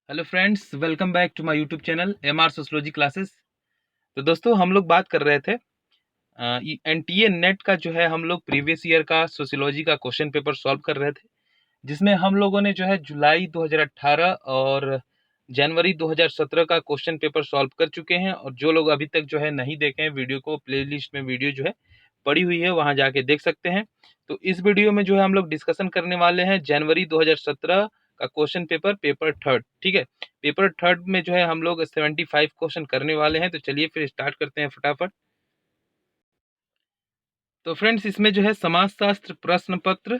Hello friends, welcome back to my YouTube channel MR sociology classes. तो दोस्तों, हम लोग बात कर रहे थे एनटीए नेट का जो है, हम लोग प्रीवियस ईयर का सोशियोलॉजी का क्वेश्चन पेपर सॉल्व कर रहे थे, जिसमें हम लोगों ने जो है जुलाई 2018 और जनवरी 2017 का क्वेश्चन पेपर सॉल्व कर चुके हैं। और जो लोग अभी तक जो है नहीं देखे हैं वीडियो को, प्लेलिस्ट में वीडियो जो है पड़ी हुई है, वहां जाके देख सकते हैं। तो इस वीडियो में जो है हम लोग डिस्कशन करने वाले हैं जनवरी 2017 का क्वेश्चन पेपर, पेपर थर्ड। ठीक है, पेपर थर्ड में जो है हम लोग 75 क्वेश्चन करने वाले हैं। तो चलिए फिर स्टार्ट करते हैं फटाफट। तो फ्रेंड्स, इसमें जो है समाजशास्त्र प्रश्न पत्र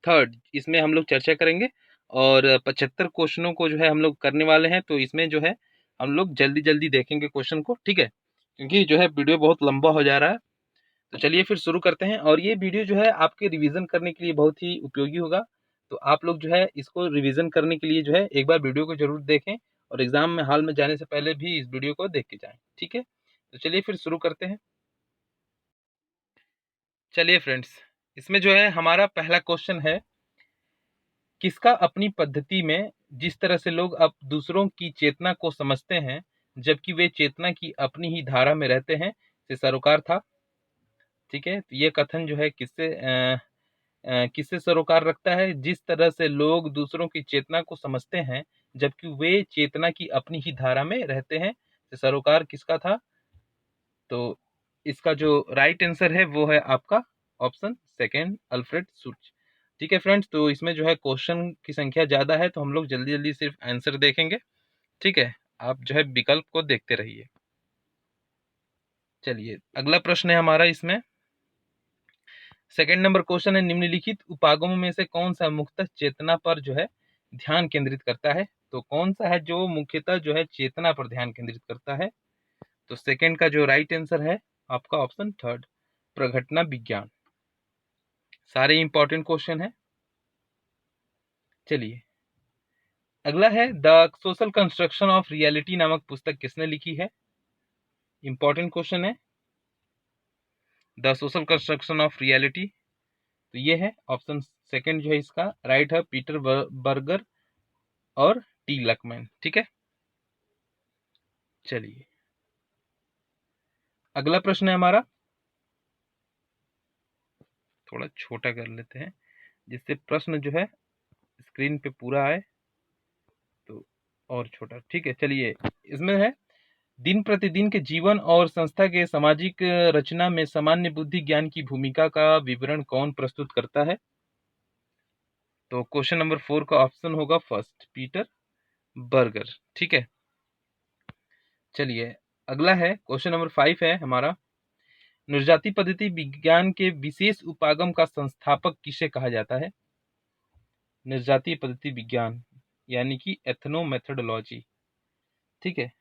थर्ड, इसमें हम लोग चर्चा करेंगे और 75 क्वेश्चनों को जो है हम लोग करने वाले हैं। तो इसमें जो है हम लोग जल्दी जल्दी देखेंगे क्वेश्चन को, ठीक है, क्योंकि जो है वीडियो बहुत लंबा हो जा रहा है। तो चलिए फिर शुरू करते हैं। और ये वीडियो जो है आपके रिवीजन करने के लिए बहुत ही उपयोगी होगा। तो आप लोग जो है इसको रिवीजन करने के लिए जो है एक बार वीडियो को जरूर देखें और एग्जाम में हॉल में जाने से पहले भी इस वीडियो को देख के जाएं, ठीक है। तो चलिए फिर शुरू करते हैं। चलिए फ्रेंड्स, इसमें जो है हमारा पहला क्वेश्चन है, किसका अपनी पद्धति में जिस तरह से लोग अब दूसरों की चेतना को समझते हैं जबकि वे चेतना की अपनी ही धारा में रहते हैं, से सरोकार था। ठीक है, तो ये कथन जो है किससे सरोकार रखता है? जिस तरह से लोग दूसरों की चेतना को समझते हैं जबकि वे चेतना की अपनी ही धारा में रहते हैं, तो सरोकार किसका था? तो इसका जो राइट आंसर है वो है आपका ऑप्शन सेकेंड, अल्फ्रेड सुच। ठीक है फ्रेंड्स, तो इसमें जो है क्वेश्चन की संख्या ज्यादा है, तो हम लोग जल्दी जल्दी सिर्फ आंसर देखेंगे, ठीक है। आप जो है विकल्प को देखते रहिए। चलिए अगला प्रश्न है हमारा, इसमें सेकंड नंबर क्वेश्चन है, निम्नलिखित उपागमों में से कौन सा मुख्यतः चेतना पर जो है ध्यान केंद्रित करता है? तो कौन सा है जो मुख्यतः जो है चेतना पर ध्यान केंद्रित करता है? तो सेकंड का जो राइट आंसर है आपका ऑप्शन थर्ड, प्रघटना विज्ञान। सारे इंपॉर्टेंट क्वेश्चन है। चलिए अगला है, the social construction of reality नामक पुस्तक किसने लिखी है? इंपॉर्टेंट क्वेश्चन है, the social construction of reality. तो ये है ऑप्शन सेकंड जो है इसका राइट है, पीटर बर्गर और टी लकमैन। ठीक है, चलिए अगला प्रश्न है हमारा, थोड़ा छोटा कर लेते हैं जिससे प्रश्न जो है स्क्रीन पे पूरा आए, तो और छोटा, ठीक है। चलिए इसमें है, दिन प्रतिदिन के जीवन और संस्था के सामाजिक रचना में सामान्य बुद्धि ज्ञान की भूमिका का विवरण कौन प्रस्तुत करता है? तो क्वेश्चन नंबर 4 का ऑप्शन होगा फर्स्ट, पीटर बर्गर। ठीक है, चलिए अगला है, क्वेश्चन नंबर 5 है हमारा, निर्जाति पद्धति विज्ञान के विशेष उपागम का संस्थापक किसे कहा जाता है? निर्जाति पद्धति विज्ञान यानी कि एथनो मेथोडोलॉजी। ठीक है,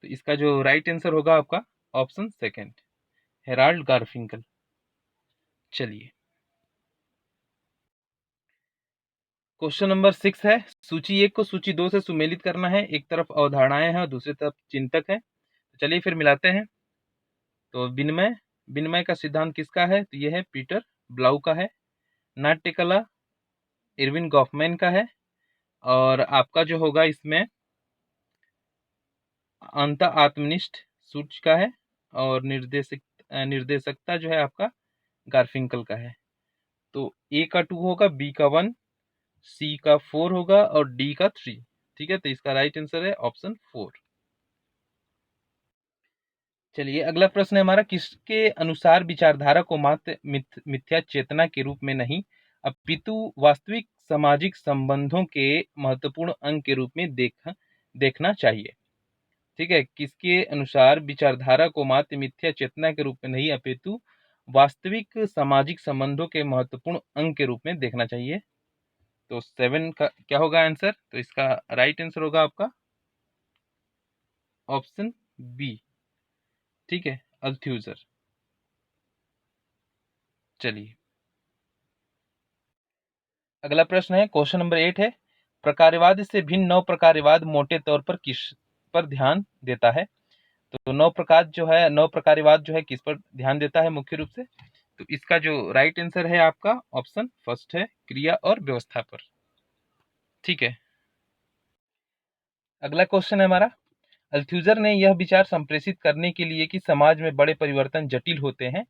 तो इसका जो राइट आंसर होगा आपका ऑप्शन सेकंड, हेराल्ड गारफिंकल। चलिए क्वेश्चन नंबर 6 है, सूची 1 को सूची 2 से सुमेलित करना है। एक तरफ अवधारणाएं हैं और दूसरी तरफ चिंतक है। तो चलिए फिर मिलाते हैं। तो विनिमय, विनिमय का सिद्धांत किसका है? तो यह है पीटर ब्लाउ का है। नाट्यकला इरविन गॉफमैन का है। और आपका जो होगा इसमें अंत आत्मनिष्ठ सूच का है। और निर्देशकता जो है आपका गारफिंकल का है। तो ए का 2 होगा, बी का 1, सी का 4 होगा और डी का 3। ठीक है, तो इसका राइट आंसर है ऑप्शन 4। चलिए अगला प्रश्न है हमारा, किसके अनुसार विचारधारा को मात्र मिथ्या चेतना के रूप में नहीं अपितु वास्तविक सामाजिक संबंधों के महत्वपूर्ण अंग के रूप में देखना चाहिए? ठीक है, किसके अनुसार विचारधारा को मात्र मिथ्या चेतना के रूप में नहीं अपितु वास्तविक सामाजिक संबंधों के महत्वपूर्ण अंग के रूप में देखना चाहिए? तो 7 का क्या होगा आंसर? तो इसका राइट आंसर होगा आपका ऑप्शन बी, ठीक है, अल्थ्यूजर। चलिए अगला प्रश्न है, क्वेश्चन नंबर 8 है, प्रकारवाद से भिन्न नव प्रकारवाद मोटे तौर पर किस पर ध्यान देता है? तो नव प्रकार जो है, नव प्रकारवाद जो है किस पर ध्यान देता है मुख्य रूप से? तो इसका जो राइट आंसर है आपका ऑप्शन फर्स्ट है, क्रिया और व्यवस्था पर। ठीक है। अगला क्वेश्चन है हमारा, अल्थुजर ने यह विचार संप्रेषित करने के लिए कि समाज में बड़े परिवर्तन जटिल होते हैं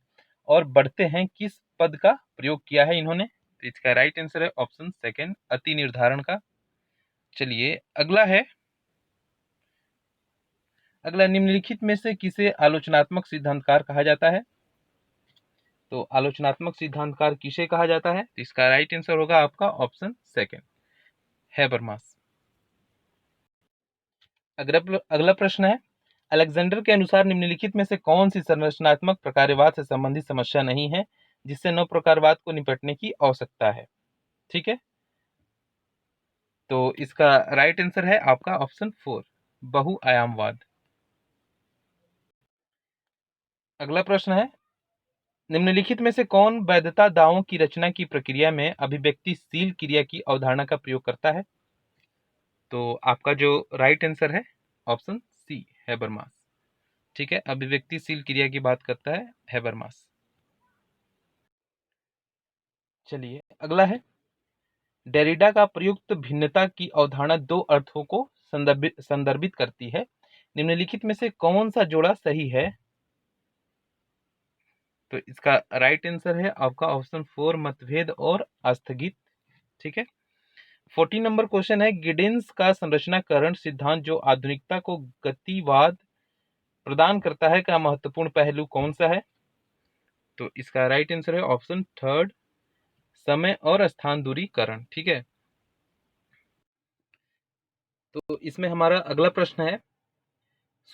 और बढ़ते हैं, किस पद का प्रयोग किया है इन्होंने? तो इसका राइट आंसर है ऑप्शन सेकंड, अति निर्धारण का। चलिए अगला है, अगला, निम्नलिखित में से किसे आलोचनात्मक सिद्धांतकार कहा जाता है? तो आलोचनात्मक सिद्धांतकार किसे कहा जाता है? तो इसका राइट आंसर होगा आपका ऑप्शन सेकंड, हैबरमास। अगला प्रश्न है, अलेक्जेंडर के अनुसार निम्नलिखित में से कौन सी संरचनात्मक प्रकारवाद से संबंधित समस्या नहीं है जिससे नव प्रकारवाद को निपटने की आवश्यकता है? ठीक है, तो इसका राइट आंसर है आपका ऑप्शन 4, बहुआयामवाद। अगला प्रश्न है, निम्नलिखित में से कौन वैधता दावों की रचना की प्रक्रिया में अभिव्यक्तिशील क्रिया की अवधारणा का प्रयोग करता है? तो आपका जो राइट आंसर है ऑप्शन सी, हैबरमास। ठीक है, अभिव्यक्तिशील क्रिया की बात करता है हैबरमास। चलिए अगला है, डेरिडा का प्रयुक्त भिन्नता की अवधारणा दो अर्थों को संदर्भित करती है, निम्नलिखित में से कौन सा जोड़ा सही है? तो इसका राइट आंसर है आपका ऑप्शन 4, मतभेद और आस्थगित। ठीक है, 14 नंबर क्वेश्चन है, गिडेंस का संरचनाकरण सिद्धांत जो आधुनिकता को गतिवाद प्रदान करता है का महत्वपूर्ण पहलू कौन सा है? तो इसका राइट आंसर है ऑप्शन थर्ड, समय और स्थान दूरीकरण। ठीक है, तो इसमें हमारा अगला प्रश्न है,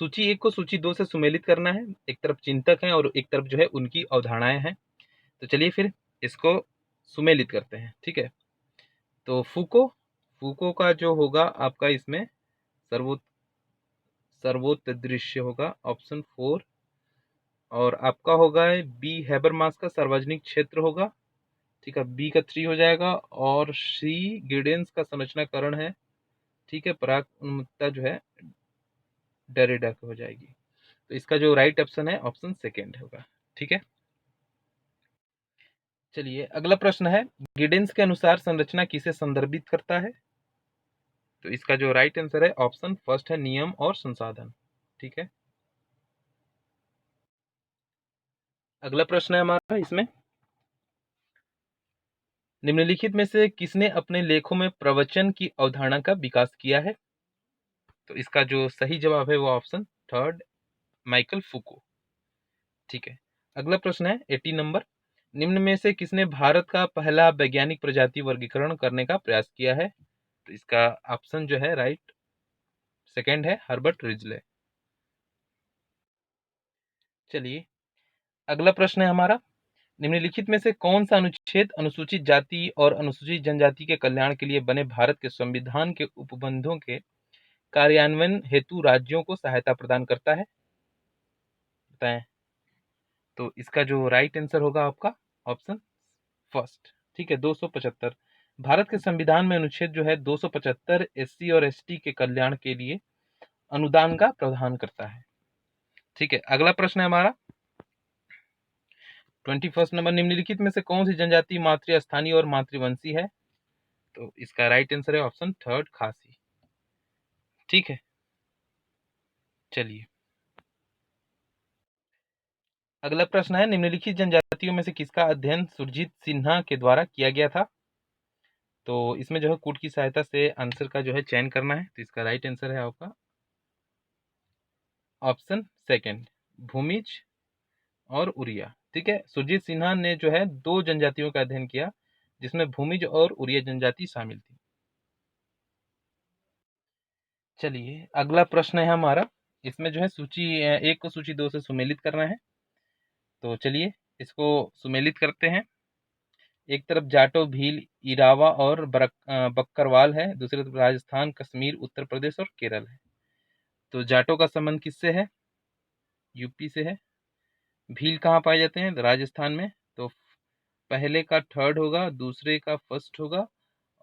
सूची एक को सूची दो से सुमेलित करना है, एक तरफ चिंतक है और एक तरफ जो है उनकी अवधारणाएं हैं। तो चलिए फिर इसको सुमेलित करते हैं। ठीक है, तो फूको, फूको का जो होगा आपका इसमें सर्वोत्तदृश्य होगा ऑप्शन 4, और आपका होगा बी, हैबरमास का सार्वजनिक क्षेत्र होगा। ठीक है, बी का 3 हो जाएगा, और सी गिडेंस का संरचनाकरण है। ठीक है, पराग उन्मुक्ता जो है डेरिडा की हो जाएगी। तो इसका जो राइट ऑप्शन है ऑप्शन सेकेंड होगा। ठीक है, चलिए अगला प्रश्न है, गिडेंस के अनुसार संरचना किसे संदर्भित करता है? तो इसका जो राइट आंसर है ऑप्शन फर्स्ट है, नियम और संसाधन। ठीक है, अगला प्रश्न है हमारा इसमें, निम्नलिखित में से किसने अपने लेखों में प्रवचन की अवधारणा का विकास किया है? तो इसका जो सही जवाब है वो ऑप्शन थर्ड, माइकल फूको। ठीक है, अगला प्रश्न है 18 नंबर, निम्न में से किसने भारत का पहला वैज्ञानिक प्रजाति वर्गीकरण करने का प्रयास किया है? तो इसका ऑप्शन जो है राइट सेकंड है, हर्बर्ट रिजले। चलिए अगला प्रश्न है हमारा, निम्नलिखित में से कौन सा अनुच्छेद अनुसूचित जाति और अनुसूचित जनजाति के कल्याण के लिए बने भारत के संविधान के उपबंधों के कार्यान्वयन हेतु राज्यों को सहायता प्रदान करता है? बताएं। तो इसका जो राइट आंसर होगा आपका ऑप्शन फर्स्ट। ठीक है, 275, भारत के संविधान में अनुच्छेद जो है 275 एससी और एसटी के कल्याण के लिए अनुदान का प्रावधान करता है। ठीक है, अगला प्रश्न है हमारा 21 नंबर, निम्नलिखित में से कौन सी जनजाति मातृस्थानीय और मातृवंशी है? तो इसका राइट आंसर है ऑप्शन थर्ड, खासी। ठीक है, चलिए अगला प्रश्न है, निम्नलिखित जनजातियों में से किसका अध्ययन सुरजीत सिन्हा के द्वारा किया गया था? तो इसमें जो है कूट की सहायता से आंसर का जो है चयन करना है। तो इसका राइट आंसर है आपका ऑप्शन सेकंड, भूमिज और उड़िया। ठीक है, सुरजीत सिन्हा ने जो है दो जनजातियों का अध्ययन किया जिसमें भूमिज और उड़िया जनजाति शामिल थी। चलिए अगला प्रश्न है हमारा, इसमें जो है सूची एक को सूची दो से सुमेलित करना है। तो चलिए इसको सुमेलित करते हैं। एक तरफ जाटो, भील, इरावा और बक्करवाल है, दूसरी तरफ राजस्थान, कश्मीर, उत्तर प्रदेश और केरल है। तो जाटो का संबंध किससे है? यूपी से है। भील कहाँ पाए जाते हैं? राजस्थान में। तो पहले का थर्ड होगा, दूसरे का फर्स्ट होगा।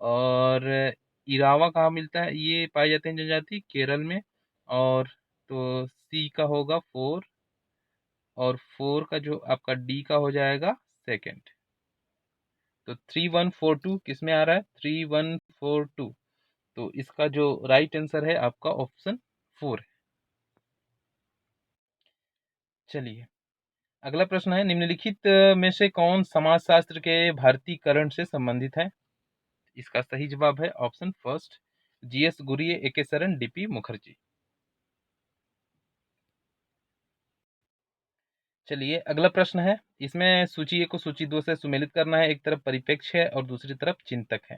और इरावा कहाँ मिलता है? ये पाए जाते हैं जनजाति केरल में। और तो सी का होगा 4, और 4 का जो आपका डी का हो जाएगा सेकंड। तो 3142 किस में आ रहा है? 3142 तो इसका जो राइट आंसर है आपका ऑप्शन 4 है। चलिए अगला प्रश्न है, निम्नलिखित में से कौन समाजशास्त्र के भारतीयकरण से संबंधित है? इसका सही जवाब है ऑप्शन फर्स्ट, जीएस गुरिये, एके सरन, डीपी मुखर्जी। चलिए अगला प्रश्न है, इसमें सूची 1 को सूची 2 से सुमेलित करना है। एक तरफ परिप्रेक्ष्य है और दूसरी तरफ चिंतक है।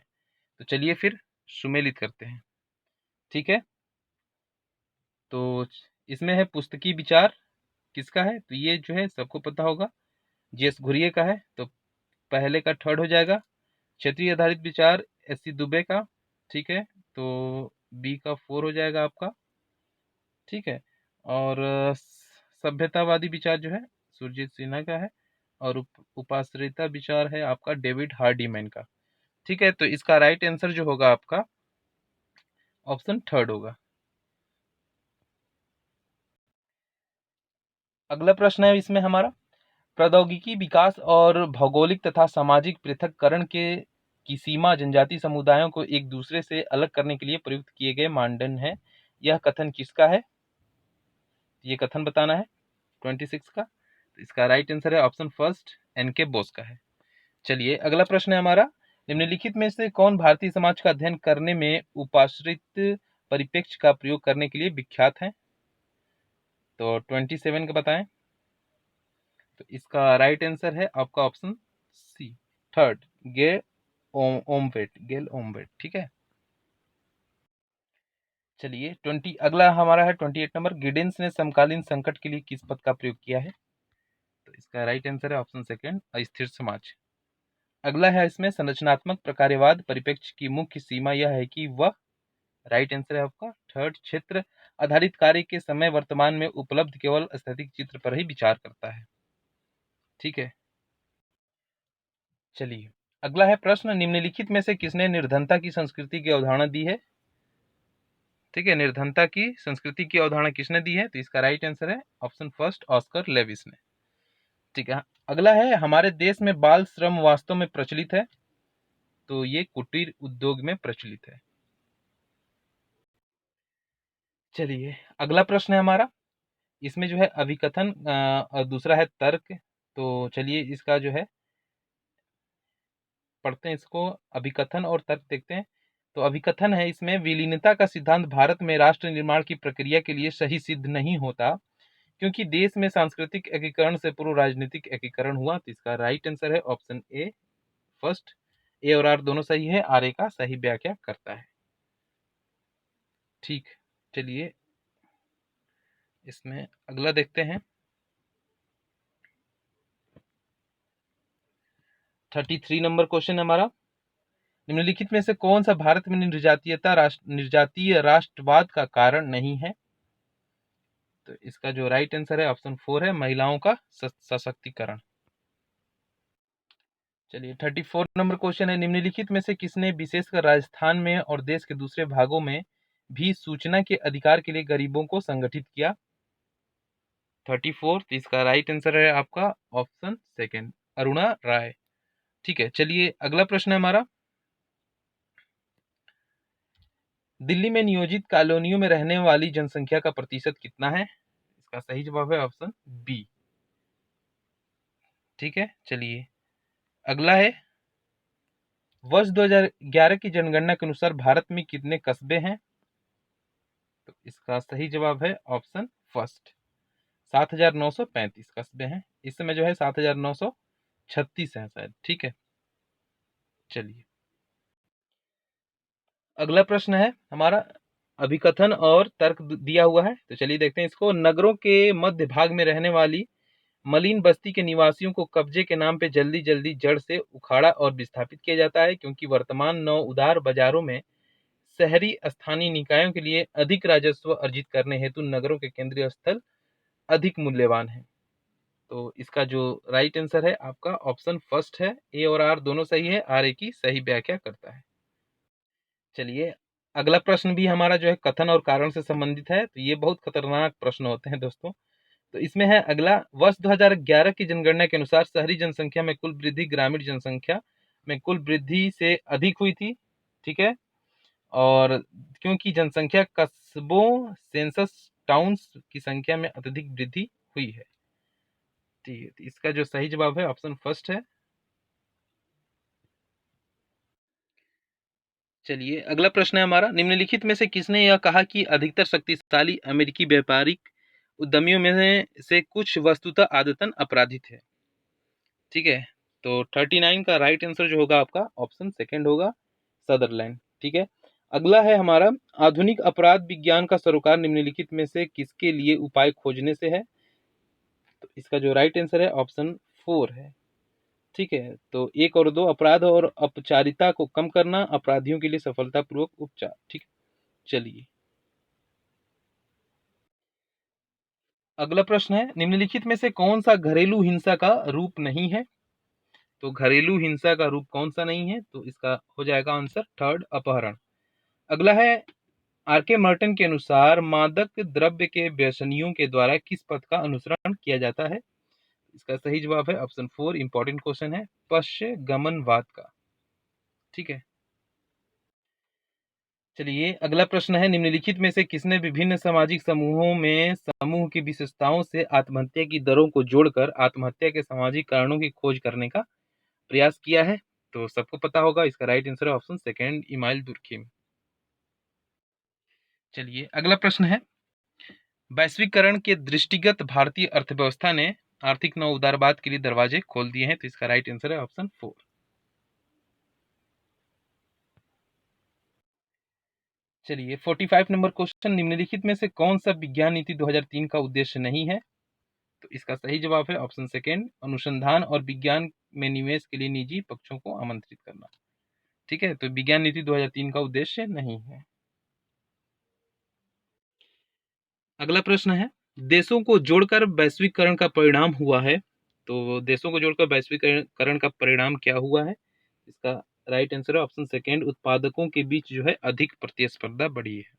तो चलिए फिर सुमेलित करते हैं, ठीक है। तो इसमें है पुस्तकीय विचार, किसका है? तो ये जो है सबको पता होगा, जीएस घुरिये का है। तो पहले का थर्ड हो जाएगा। क्षेत्रीय आधारित विचार, एससी दुबे का, ठीक है। तो बी का 4 हो जाएगा आपका, ठीक है। और सभ्यतावादी विचार जो है सुरजीत सिन्हा का है। और उपाश्रिता विचार है आपका डेविड हार्डीमैन का, ठीक है। तो इसका राइट आंसर जो होगा आपका ऑप्शन थर्ड होगा। अगला प्रश्न है इसमें हमारा, प्रौद्योगिकी विकास और भौगोलिक तथा सामाजिक पृथक्करण के की सीमा जनजाति समुदायों को एक दूसरे से अलग करने के लिए प्रयुक्त किए गए मानदंड है। यह कथन किसका है? ये कथन बताना है 26 का। तो इसका राइट आंसर है ऑप्शन फर्स्ट, एनके बोस का है। चलिए अगला प्रश्न है हमारा, निम्नलिखित में से कौन भारतीय समाज का अध्ययन करने में उपाश्रित परिप्रेक्ष्य का प्रयोग करने के लिए विख्यात है? तो 27 का बताएं। तो इसका राइट आंसर है आपका ऑप्शन सी, थर्ड, गेल ओमवेट, ठीक है। चलिए अगला हमारा है 28 नंबर, गिडेंस ने समकालीन संकट के लिए किस पद का प्रयोग किया है? तो इसका राइट आंसर है ऑप्शन सेकंड, अस्थिर समाज। अगला है इसमें, संरचनात्मक प्रकार्यवाद परिप्रेक्ष्य की मुख्य सीमा यह है कि वह, राइट आंसर है आपका थर्ड, क्षेत्र आधारित कार्य के समय वर्तमान में उपलब्ध केवल स्थैतिक चित्र पर ही विचार करता है, ठीक है। चलिए अगला है प्रश्न, निम्नलिखित में से किसने निर्धनता की संस्कृति की अवधारणा दी है? ठीक है, निर्धनता की संस्कृति की अवधारणा किसने दी है? तो इसका राइट आंसर है ऑप्शन फर्स्ट, ऑस्कर लेविस ने, ठीक है। अगला है, हमारे देश में बाल श्रम वास्तव में प्रचलित है? तो ये कुटीर उद्योग में प्रचलित है। चलिए अगला प्रश्न है हमारा, इसमें जो है अभिकथन और दूसरा है तर्क। तो चलिए इसका जो है पढ़ते हैं इसको, अभिकथन और तर्क देखते हैं। तो अभिकथन है इसमें, विलीनता का सिद्धांत भारत में राष्ट्र निर्माण की प्रक्रिया के लिए सही सिद्ध नहीं होता क्योंकि देश में सांस्कृतिक एकीकरण से पूर्व राजनीतिक एकीकरण हुआ। तो इसका राइट आंसर है ऑप्शन ए, फर्स्ट। ए और आर दोनों सही है, आर ए का सही व्याख्या करता है, ठीक। चलिए इसमें अगला देखते हैं, 33 नंबर क्वेश्चन हमारा, निम्नलिखित में से कौन सा भारत में निर्जातीय राष्ट्रवाद का कारण नहीं है? तो इसका जो राइट आंसर है ऑप्शन 4 है, महिलाओं का सशक्तिकरण। चलिए 34 नंबर क्वेश्चन है, निम्नलिखित में से किसने विशेषकर राजस्थान में और देश के दूसरे भागों में भी सूचना के अधिकार के लिए गरीबों को संगठित किया? 34, तो इसका राइट आंसर है आपका ऑप्शन सेकंड, अरुणा राय, ठीक है। चलिए अगला प्रश्न है हमारा, दिल्ली में नियोजित कॉलोनियों में रहने वाली जनसंख्या का प्रतिशत कितना है? इसका सही जवाब है ऑप्शन बी, ठीक है। चलिए अगला है, वर्ष 2011 की जनगणना के अनुसार भारत में कितने कस्बे हैं? तो इसका सही जवाब है ऑप्शन फर्स्ट, 7,935 कस्बे हैं। इस समय जो है 7,936 है शायद, ठीक है। चलिए अगला प्रश्न है हमारा, अभिकथन और तर्क दिया हुआ है। तो चलिए देखते हैं इसको, नगरों के मध्य भाग में रहने वाली मलिन बस्ती के निवासियों को कब्जे के नाम पे जल्दी जल्दी जड़ से उखाड़ा और विस्थापित किया जाता है क्योंकि वर्तमान नौ उदार बाजारों में शहरी स्थानीय निकायों के लिए अधिक राजस्व अर्जित करने हेतु नगरों के केंद्रीय स्थल अधिक मूल्यवान है। तो इसका जो राइट आंसर है आपका ऑप्शन फर्स्ट है, ए और आर दोनों सही है, आर ए की सही व्याख्या करता है। चलिए अगला प्रश्न भी हमारा जो है कथन और कारण से संबंधित है। तो ये बहुत खतरनाक प्रश्न होते हैं दोस्तों। तो इसमें है अगला, वर्ष 2011 की जनगणना के अनुसार शहरी जनसंख्या में कुल वृद्धि ग्रामीण जनसंख्या में कुल वृद्धि से अधिक हुई थी, ठीक है। और क्योंकि जनसंख्या कस्बों सेंसस टाउन्स की संख्या में अत्यधिक वृद्धि हुई है। ठीक है, तो इसका जो सही जवाब है ऑप्शन फर्स्ट है। चलिए अगला प्रश्न है हमारा, निम्नलिखित में से किसने यह कहा कि अधिकतर शक्तिशाली अमेरिकी व्यापारिक उद्यमियों में से कुछ वस्तुतः आदतन अपराधी थे। ठीक है, तो 39 का राइट आंसर जो होगा आपका ऑप्शन सेकंड होगा, सदरलैंड। ठीक है, अगला है हमारा, आधुनिक अपराध विज्ञान का सरोकार निम्नलिखित में से किसके लिए उपाय खोजने से है। तो इसका जो राइट आंसर है ऑप्शन 4 है। ठीक है, तो 1 और 2, अपराध और अपचारिता को कम करना, अपराधियों के लिए सफलतापूर्वक उपचार। ठीक, चलिए अगला प्रश्न है, निम्नलिखित में से कौन सा घरेलू हिंसा का रूप नहीं है। तो घरेलू हिंसा का रूप कौन सा नहीं है, तो इसका हो जाएगा आंसर थर्ड, अपहरण। अगला है, आर के मार्टिन के अनुसार मादक द्रव्य के व्यसनियों के द्वारा किस पथ का अनुसरण किया जाता है। इसका सही जवाब है ऑप्शन 4, इंपॉर्टेंट क्वेश्चन है, पश्चिमगमनवाद का। ठीक है, चलिए अगला प्रश्न है, निम्नलिखित में से किसने विभिन्न सामाजिक समूहों में समूह की विशेषताओं से आत्महत्या की दरों को जोड़कर आत्महत्या के सामाजिक कारणों की खोज करने का प्रयास किया है। तो सबको पता होगा, इसका राइट आंसर है ऑप्शन सेकंड, इमाइल दुर्खिम। चलिए अगला प्रश्न है, वैश्वीकरण के दृष्टिगत भारतीय अर्थव्यवस्था ने आर्थिक नव उदारवाद के लिए दरवाजे खोल दिए हैं। तो इसका राइट आंसर है ऑप्शन 4। चलिए 45 नंबर क्वेश्चन, निम्नलिखित में से कौन सा विज्ञान नीति 2003 का उद्देश्य नहीं है। तो इसका सही जवाब है ऑप्शन सेकेंड, अनुसंधान और विज्ञान में निवेश के लिए निजी पक्षों को आमंत्रित करना। ठीक है, तो विज्ञान नीति 2003 का उद्देश्य नहीं है। अगला प्रश्न है, देशों को जोड़कर वैश्वीकरण का परिणाम हुआ है। तो देशों को जोड़कर वैश्वीकरण का परिणाम क्या हुआ है। इसका राइट आंसर है ऑप्शन सेकेंड, उत्पादकों के बीच जो है अधिक प्रतिस्पर्धा बढ़ी है।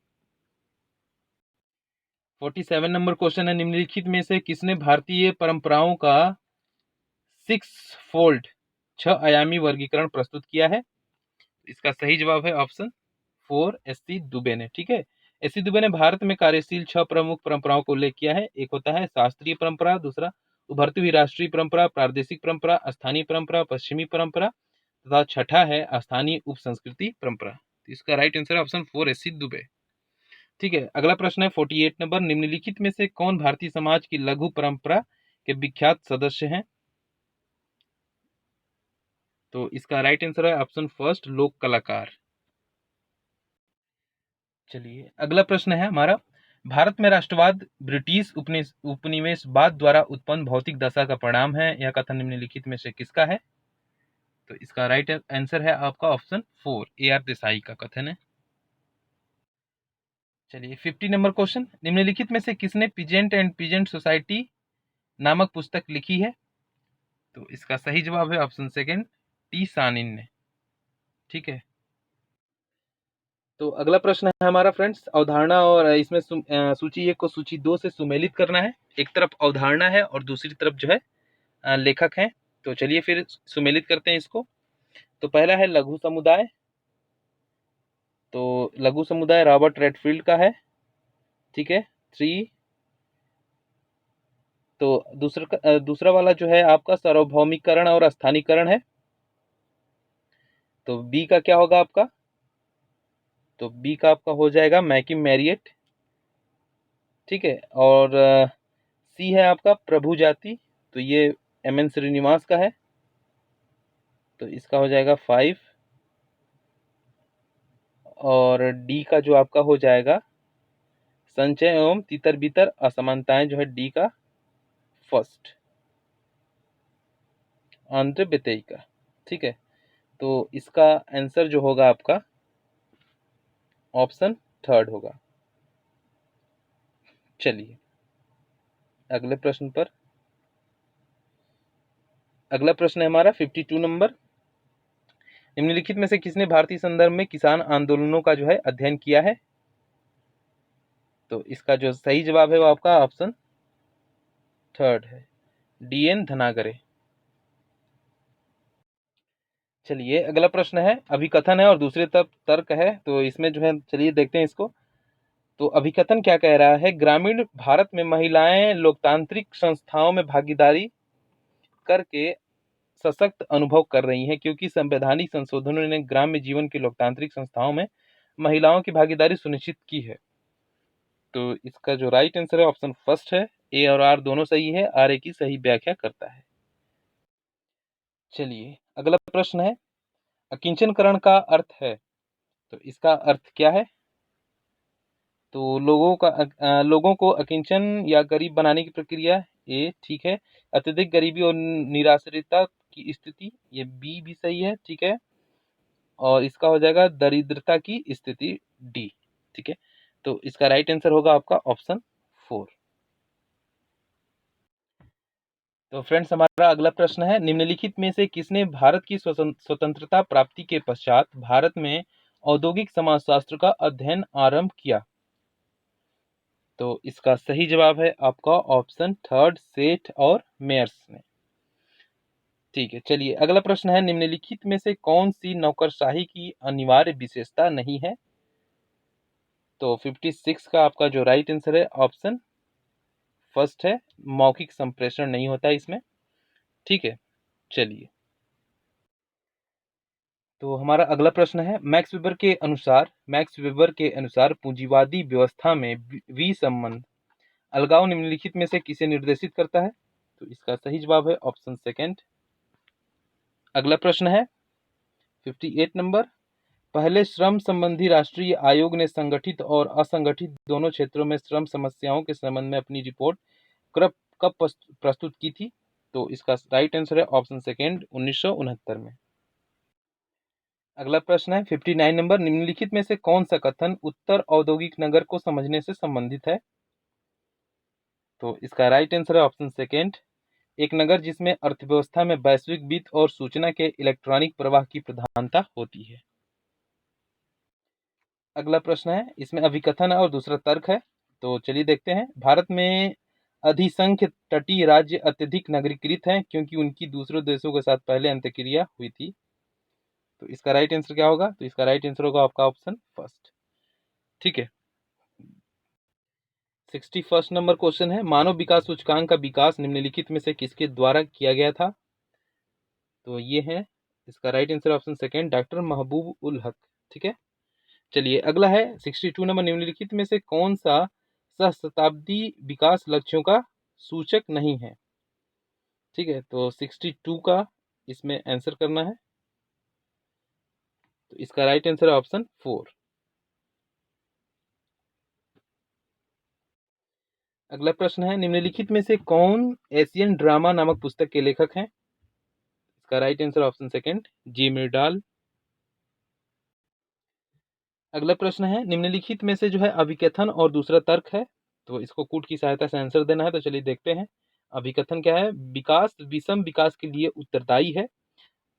47 नंबर क्वेश्चन है, निम्नलिखित में से किसने भारतीय परंपराओं का 6 फोल्ड 6 आयामी वर्गीकरण प्रस्तुत किया है। इसका सही जवाब है ऑप्शन 4, एस.सी. दुबे ने। ठीक है, एस.सी. दुबे ने भारत में कार्यशील 6 प्रमुख परंपराओं को उल्लेख किया है। एक होता है शास्त्रीय परंपरा, दूसरा उभरती हुई राष्ट्रीय परंपरा, प्रादेशिक परंपरा, स्थानीय परंपरा, पश्चिमी परंपरा, तथा छठा है स्थानीय उप संस्कृति परंपरा। तो इसका राइट आंसर है ऑप्शन 4, एस.सी. दुबे। ठीक है, अगला प्रश्न है 48 नंबर, निम्नलिखित में से कौन भारतीय समाज की लघु परंपरा के विख्यात सदस्य हैं। तो इसका राइट आंसर है ऑप्शन फर्स्ट, लोक कलाकार। चलिए अगला प्रश्न है हमारा, भारत में राष्ट्रवाद ब्रिटिश उपनिवेशवाद द्वारा उत्पन्न भौतिक दशा का परिणाम है। यह कथन निम्नलिखित में से किसका है। तो इसका राइट आंसर है आपका ऑप्शन 4, ए.आर. देसाई का कथन है। चलिए 50 नंबर क्वेश्चन, निम्नलिखित में से किसने पीजेंट एंड पीजेंट सोसाइटी नामक पुस्तक लिखी है। तो इसका सही जवाब है ऑप्शन सेकेंड, टी सानिन ने। ठीक है, तो अगला प्रश्न है हमारा फ्रेंड्स, अवधारणा और इसमें सूची 1 को सूची 2 से सुमेलित करना है। एक तरफ अवधारणा है और दूसरी तरफ जो है लेखक हैं। तो चलिए फिर सुमेलित करते हैं इसको। तो पहला है लघु समुदाय। तो लघु समुदाय रॉबर्ट रेडफील्ड का है। ठीक है, 3। तो दूसरा वाला जो है आपका सार्वभौमिकरण और स्थानीकरण है। तो बी का क्या होगा आपका। तो बी का आपका हो जाएगा मैकिम मैरियट। ठीक है, और सी है आपका प्रभु जाति। तो ये एम.एन. श्रीनिवास का है। तो इसका हो जाएगा 5। और डी का जो आपका हो जाएगा संचय एवं तितर बितर असमानताएं, जो है डी का फर्स्ट, आंद्रे बेतेई का। ठीक है, तो इसका आंसर जो होगा आपका ऑप्शन थर्ड होगा। चलिए अगले प्रश्न पर, अगला प्रश्न है हमारा 52 नंबर, निम्नलिखित में से किसने भारतीय संदर्भ में किसान आंदोलनों का जो है अध्ययन किया है। तो इसका जो सही जवाब है वो आपका ऑप्शन थर्ड है, डी.एन. धनागरे। चलिए अगला प्रश्न है, अभिकथन है और दूसरे तरफ तर्क है, तो इसमें जो है चलिए देखते हैं इसको। तो अभिकथन क्या कह रहा है, ग्रामीण भारत में महिलाएं लोकतांत्रिक संस्थाओं में भागीदारी करके सशक्त अनुभव कर रही हैं, क्योंकि संवैधानिक संशोधनों ने ग्राम्य जीवन की लोकतांत्रिक संस्थाओं में महिलाओं की भागीदारी सुनिश्चित की है। तो इसका जो राइट आंसर है ऑप्शन फर्स्ट है, ए और आर दोनों सही है, आर ए की सही व्याख्या करता है। चलिए अगला प्रश्न है, अकिंचनकरण का अर्थ है, तो इसका अर्थ क्या है? तो लोगों को अकिंचन या गरीब बनाने की प्रक्रिया, ए ठीक है। अत्यधिक गरीबी और निराश्रितता की स्थिति, ये बी भी सही है, ठीक है। और इसका हो जाएगा दरिद्रता की स्थिति, डी, ठीक है। तो इसका राइट आंसर होगा आपका ऑप्शन 4। तो फ्रेंड्स हमारा अगला प्रश्न है, निम्नलिखित में से किसने भारत की स्वतंत्रता प्राप्ति के पश्चात भारत में औद्योगिक समाजशास्त्र का अध्ययन आरंभ किया? तो इसका सही जवाब है आपका ऑप्शन थर्ड, सेठ और मेयर्स ने, ठीक है। चलिए अगला प्रश्न है, निम्नलिखित में से कौन सी नौकरशाही की अनिवार्य विशेषता नहीं है? तो 56 का आपका जो राइट आंसर है ऑप्शन फर्स्ट है, मौखिक संप्रेषण नहीं होता इसमें, ठीक है। चलिए तो हमारा अगला प्रश्न है, मैक्स वेबर के अनुसार पूंजीवादी व्यवस्था में विसंबंध अलगाव निम्नलिखित में से किसे निर्देशित करता है? तो इसका सही जवाब है ऑप्शन सेकंड। अगला प्रश्न है 58 नंबर, पहले श्रम संबंधी राष्ट्रीय आयोग ने संगठित और असंगठित दोनों क्षेत्रों में श्रम समस्याओं के संबंध में अपनी रिपोर्ट कब प्रस्तुत की थी? तो इसका राइट आंसर है ऑप्शन सेकंड, 1969 में। अगला प्रश्न है 59 नंबर, निम्नलिखित में से कौन सा कथन उत्तर औद्योगिक नगर को समझने से संबंधित है? तो इसका राइट आंसर है ऑप्शन सेकंड, एक नगर जिसमें अर्थव्यवस्था में वैश्विक वित्त और सूचना के इलेक्ट्रॉनिक प्रवाह की प्रधानता होती है। अगला प्रश्न है, इसमें अभिकथन और दूसरा तर्क है, तो चलिए देखते हैं। भारत में अधिसंख्य तटीय राज्य अत्यधिक नगरीकृत हैं क्योंकि उनकी दूसरे देशों के साथ पहले अंतर्क्रिया हुई थी। तो इसका राइट आंसर क्या होगा? तो इसका राइट आंसर होगा आपका ऑप्शन फर्स्ट, ठीक है। 61 नंबर क्वेश्चन है, मानव विकास सूचकांक का विकास निम्नलिखित में से किसके द्वारा किया गया था? तो ये है इसका right answer option second, doctor महबूब उल हक, ठीक है। चलिए अगला है 62 नंबर, निम्नलिखित में से कौन सा सहस्त्राब्दी विकास लक्ष्यों का सूचक नहीं है? ठीक है, तो 62 का इसमें आंसर करना है, तो इसका राइट आंसर है ऑप्शन 4। अगला प्रश्न है, निम्नलिखित में से कौन एशियन ड्रामा नामक पुस्तक के लेखक हैं? इसका राइट आंसर ऑप्शन सेकंड, जी मिर्डाल। अगला प्रश्न है, निम्नलिखित में से जो है अभिकथन और दूसरा तर्क है, तो इसको कूट की सहायता से आंसर देना है। तो चलिए देखते हैं। अभिकथन क्या है, विकास विषम विकास के लिए उत्तरदायी है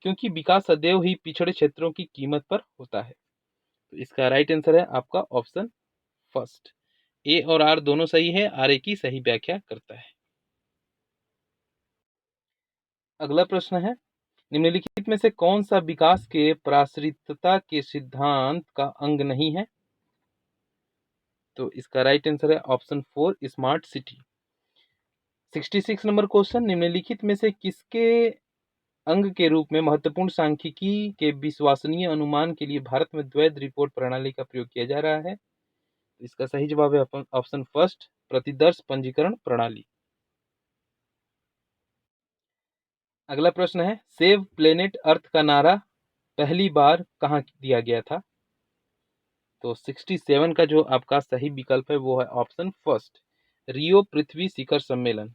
क्योंकि विकास सदैव ही पिछड़े क्षेत्रों की कीमत पर होता है। तो इसका राइट आंसर है आपका ऑप्शन फर्स्ट, ए और आर दोनों सही है, आर ए की सही व्याख्या करता है। अगला प्रश्न है, निम्नलिखित में से कौन सा विकास के प्राश्रितता के सिद्धांत का अंग नहीं है? तो इसका राइट आंसर है option 4, smart city. 66 number question, निम्नलिखित में से किसके अंग के रूप में महत्वपूर्ण सांख्यिकी के विश्वसनीय अनुमान के लिए भारत में द्वैध रिपोर्ट प्रणाली का प्रयोग किया जा रहा है? इसका सही जवाब है ऑप्शन फर्स्ट, प्रतिदर्श पंजीकरण प्रणाली। अगला प्रश्न है, सेव प्लेनेट अर्थ का नारा पहली बार कहाँ दिया गया था? तो 67 का जो आपका सही विकल्प है वो है ऑप्शन फर्स्ट, रियो पृथ्वी शिखर सम्मेलन।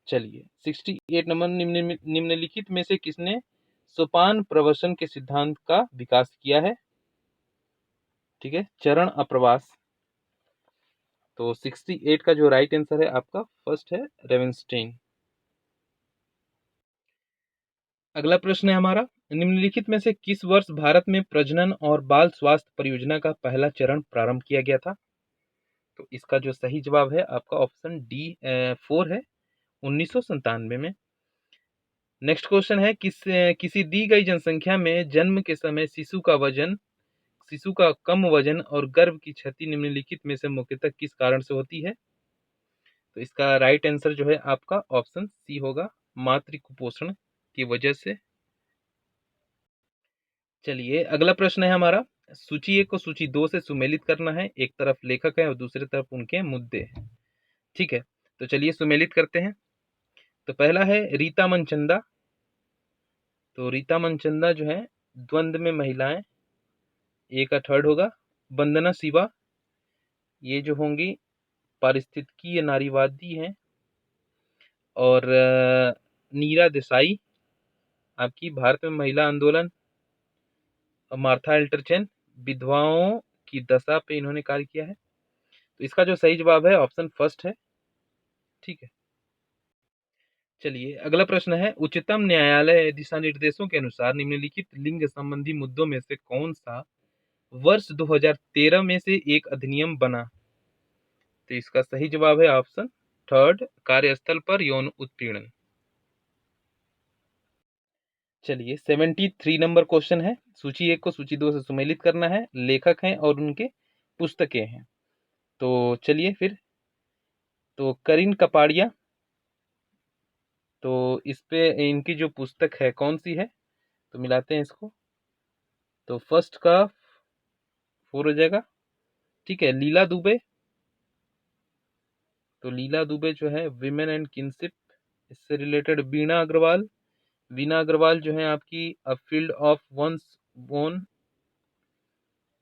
चलिए 68 नंबर, निम्नलिखित में से किसने सोपान प्रवसन के सिद्धांत का विकास किया है? ठीक है, चरण अप्रवास। तो 68 का जो राइट आंसर है आपका फर्स्ट है, रेवेंस्टीन। अगला प्रश्न है हमारा, निम्नलिखित में से किस वर्ष भारत में प्रजनन और बाल स्वास्थ्य परियोजना का पहला चरण प्रारंभ किया गया था? तो इसका जो सही जवाब है आपका ऑप्शन डी 4 है, 1997 में। नेक्स्ट क्वेश्चन है, किसी दी गई जनसंख्या में जन्म के समय शिशु का कम वजन और गर्भ की क्षति निम्नलिखित में से मुख्यतः किस कारण से होती है? तो इसका राइट आंसर जो है आपका ऑप्शन सी होगा, मातृ कुपोषण की वजह से। चलिए अगला प्रश्न है हमारा, सूची 1 को सूची 2 से सुमेलित करना है। एक तरफ लेखक है और दूसरी तरफ उनके मुद्दे हैं। ठीक है, तो चलिए सुमेलित करते हैं। तो पहला है रीता मनचंदा। तो रीता मनचंदा जो है द्वंद्व में महिलाएं, ए का थर्ड होगा। वंदना शिवा, ये जो होंगी पारिस्थितिकीय नारीवादी हैं। और नीरा देसाई आपकी भारत में महिला आंदोलन। और मार्था एल्टरचन, विधवाओं की दशा पे इन्होंने कार्य किया है। तो इसका जो सही जवाब है ऑप्शन फर्स्ट है। ठीक है, चलिए अगला प्रश्न है, उच्चतम न्यायालय दिशा निर्देशों के अनुसार निम्नलिखित लिंग संबंधी मुद्दों में से कौन सा वर्ष 2013 में से एक अधिनियम बना? तो इसका सही जवाब है ऑप्शन थर्ड, कार्यस्थल पर यौन उत्पीड़न। चलिए 73 नंबर क्वेश्चन है, सूची 1 को सूची 2 से सुमेलित करना है। लेखक हैं और उनके पुस्तकें हैं। तो चलिए फिर, तो करीन कपाड़िया, तो इस पे इनकी जो पुस्तक है कौन सी है? तो मिलाते हैं इसको। तो फर्स्ट का 4 हो जाएगा। ठीक है, लीला दुबे। तो लीला दुबे जो है विमेन एंड किनशिप, इससे रिलेटेड वीना अग्रवाल जो है आपकी a field of one's own,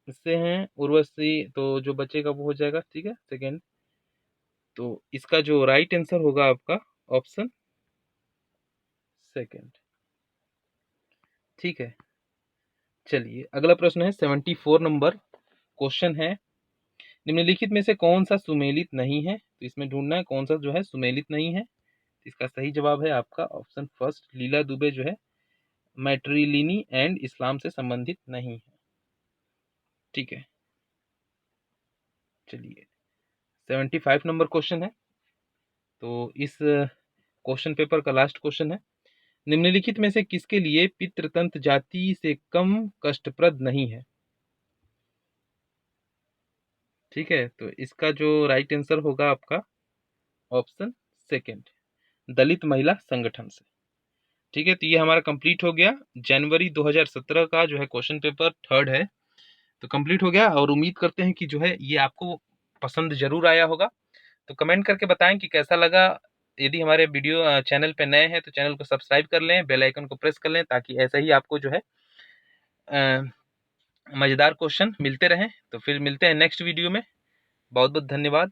इससे हैं। उर्वशी, तो जो बचेगा वो हो जाएगा। ठीक है, सेकेंड। तो इसका जो राइट आंसर होगा आपका ऑप्शन सेकेंड। ठीक है, चलिए अगला प्रश्न है 74 नंबर क्वेश्चन है, निम्नलिखित में से कौन सा सुमेलित नहीं है? तो इसमें ढूंढना है कौन सा जो है सुमेलित नहीं है। इसका सही जवाब है आपका ऑप्शन फर्स्ट, लीला दुबे जो है मैट्रिलिनी एंड इस्लाम से संबंधित नहीं है। ठीक है, चलिए 75 नंबर क्वेश्चन है। तो इस क्वेश्चन पेपर का लास्ट क्वेश्चन है, निम्नलिखित में से किसके लिए पितृतंत्र जाति से कम कष्टप्रद नहीं है? ठीक है, तो इसका जो राइट आंसर होगा आपका ऑप्शन सेकेंड, दलित महिला संगठन से। ठीक है, तो ये हमारा कंप्लीट हो गया। जनवरी 2017 का जो है क्वेश्चन पेपर थर्ड है, तो कंप्लीट हो गया। और उम्मीद करते हैं कि जो है ये आपको पसंद जरूर आया होगा। तो कमेंट करके बताएं कि कैसा लगा। यदि हमारे वीडियो चैनल पे नए हैं तो चैनल को सब्सक्राइब कर लें, बेल आइकन को प्रेस कर लें, ताकि ऐसा ही आपको जो है मज़ेदार क्वेश्चन मिलते रहें। तो फिर मिलते हैं नेक्स्ट वीडियो में। बहुत बहुत धन्यवाद।